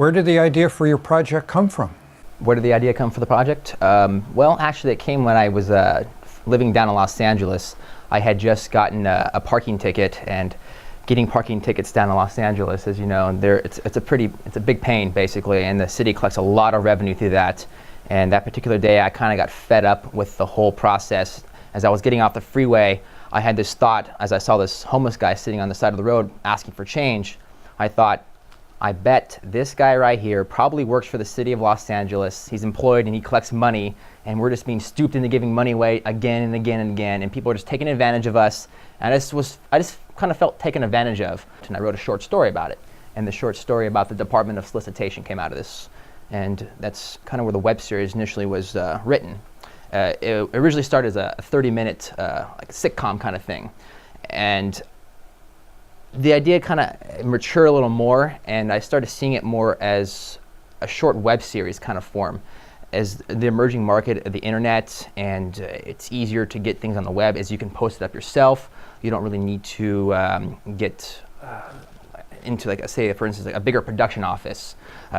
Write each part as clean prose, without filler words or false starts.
Where did the idea for your project come from? Where did the idea come for the project? Well, actually, it came when I was living down in Los Angeles. I had just gotten a parking ticket, and getting parking tickets down in Los Angeles, as you know, it's a big pain basically, and the city collects a lot of revenue through that. And that particular day, I kind of got fed up with the whole process. As I was getting off the freeway, I had this thought as I saw this homeless guy sitting on the side of the road asking for change. I thought, I bet this guy right here probably works for the city of Los Angeles. He's employed and he collects money, and we're just being stooped into giving money away again and again and again, and people are just taking advantage of us. And I just kind of felt taken advantage of. And I wrote a short story about it. And the short story about the Department of Solicitation came out of this. And that's kind of where the web series initially was written. It originally started as a 30-minute like sitcom kind of thing. And the idea kind of matured a little more, and I started seeing it more as a short web series kind of form. As the emerging market of the internet, and it's easier to get things on the web as you can post it up yourself. You don't really need to get into, like, say, for instance, like a bigger production office.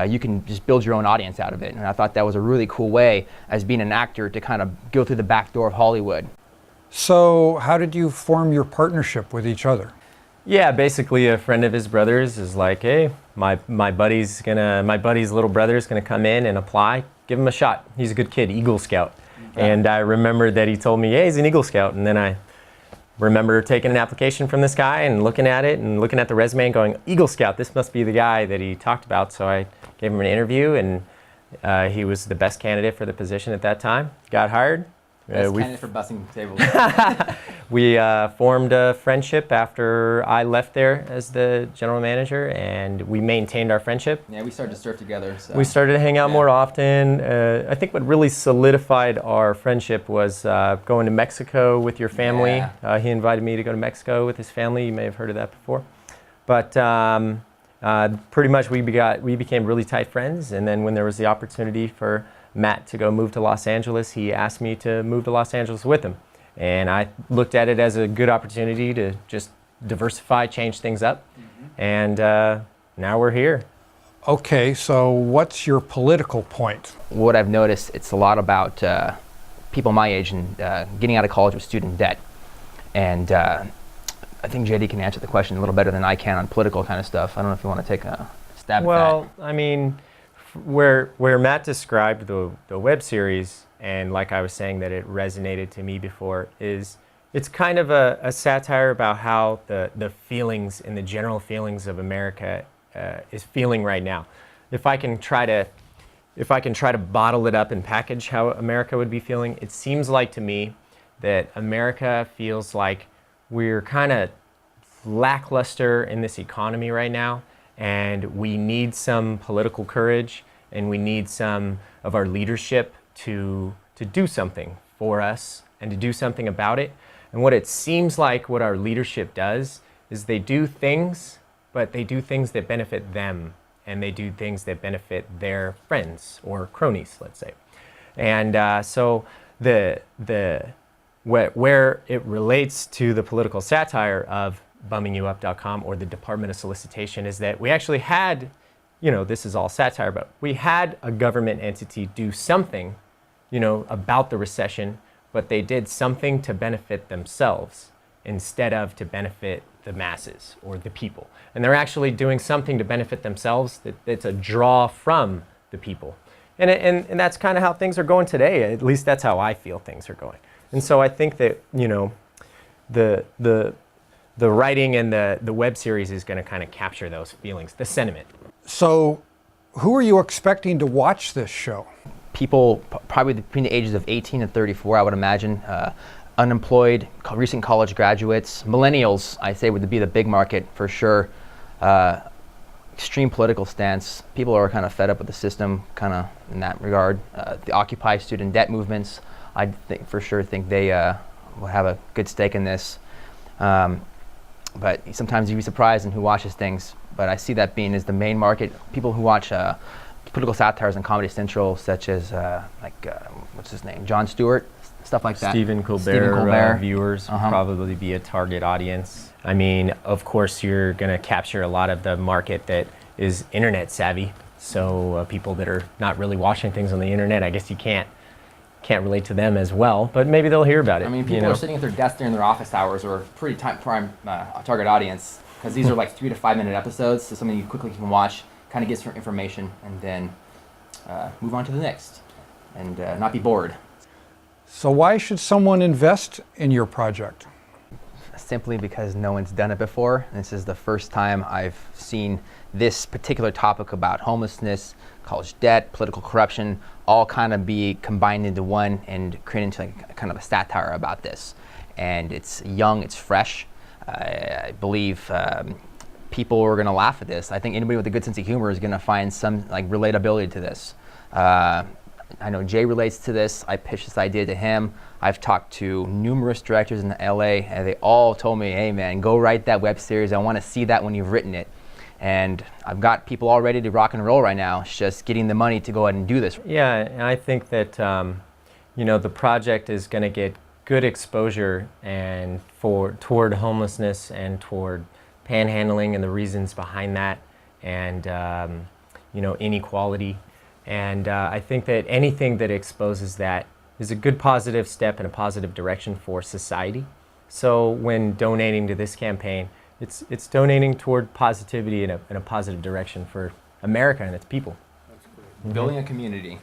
You can just build your own audience out of it. And I thought that was a really cool way, as being an actor, to kind of go through the back door of Hollywood. So how did you form your partnership with each other? Yeah, basically a friend of his brother's is like, hey, my buddy's little brother's gonna come in and apply. Give him a shot. He's a good kid, Eagle Scout. Okay. And I remembered that he told me, yeah, he's an Eagle Scout. And then I remember taking an application from this guy and looking at it and looking at the resume and going, Eagle Scout, this must be the guy that he talked about. So I gave him an interview, and he was the best candidate for the position at that time. Got hired. Best candidate for busing tables. We formed a friendship after I left there as the general manager, and we maintained our friendship. Yeah, we started to surf together. So. We started to hang out more often. I think what really solidified our friendship was going to Mexico with your family. Yeah. He invited me to go to Mexico with his family. You may have heard of that before. But pretty much we became really tight friends, and then when there was the opportunity for Matt to go move to Los Angeles, he asked me to move to Los Angeles with him. And I looked at it as a good opportunity to just diversify, change things up. Mm-hmm. And now we're here. Okay, so what's your political point? What I've noticed, it's a lot about people my age and getting out of college with student debt. And I think JD can answer the question a little better than I can on political kind of stuff. I don't know if you want to take a stab at that. Well, I mean, where Matt described the web series, and like I was saying that it resonated to me before, is it's kind of a satire about how the feelings and the general feelings of America is feeling right now. If I can try to bottle it up and package how America would be feeling, it seems like to me that America feels like we're kind of lackluster in this economy right now, and we need some political courage, and we need some of our leadership to do something for us and to do something about it. And what it seems like what our leadership does is they do things, but they do things that benefit them, and they do things that benefit their friends or cronies, let's say. And so where it relates to the political satire of bummingyouup.com or the Department of Solicitation is that we actually had, this is all satire, but we had a government entity do something, about the recession, but they did something to benefit themselves instead of to benefit the masses or the people. And they're actually doing something to benefit themselves that's a draw from the people. And that's kind of how things are going today. At least that's how I feel things are going. And so I think that, the writing and the web series is going to kind of capture those feelings, the sentiment. So who are you expecting to watch this show? People probably between the ages of 18 and 34, I would imagine. Unemployed, recent college graduates, millennials, I say, would be the big market for sure. Extreme political stance. People are kind of fed up with the system, kind of in that regard. The Occupy student debt movements, I for sure think they will have a good stake in this. But sometimes you'd be surprised in who watches things. But I see that being as the main market. People who watch political satires on Comedy Central, such as what's his name, Jon Stewart, stuff like that. Stephen Colbert. Viewers will probably be a target audience. I mean, of course, you're going to capture a lot of the market that is internet savvy. So people that are not really watching things on the internet, I guess you can't relate to them as well, but maybe they'll hear about it. I mean, people you know? are sitting at their desk during their office hours, or pretty prime target audience, because these are like 3 to 5 minute episodes, so something you quickly can watch, kind of get some information, and then move on to the next, and not be bored. So why should someone invest in your project? Simply because no one's done it before. This is the first time I've seen this particular topic about homelessness, college debt, political corruption, all kind of be combined into one and create into like kind of a satire about this. And it's young, it's fresh. I believe people are going to laugh at this. I think anybody with a good sense of humor is going to find some like relatability to this. I know Jay relates to this. I pitched this idea to him. I've talked to numerous directors in LA, and they all told me, hey man, go write that web series. I want to see that when you've written it. And I've got people all ready to rock and roll right now. It's just getting the money to go ahead and do this. Yeah, and I think that the project is going to get good exposure and toward homelessness and toward panhandling and the reasons behind that, and inequality. And I think that anything that exposes that is a good positive step in a positive direction for society. So when donating to this campaign, it's donating toward positivity in a positive direction for America and its people. Building a community.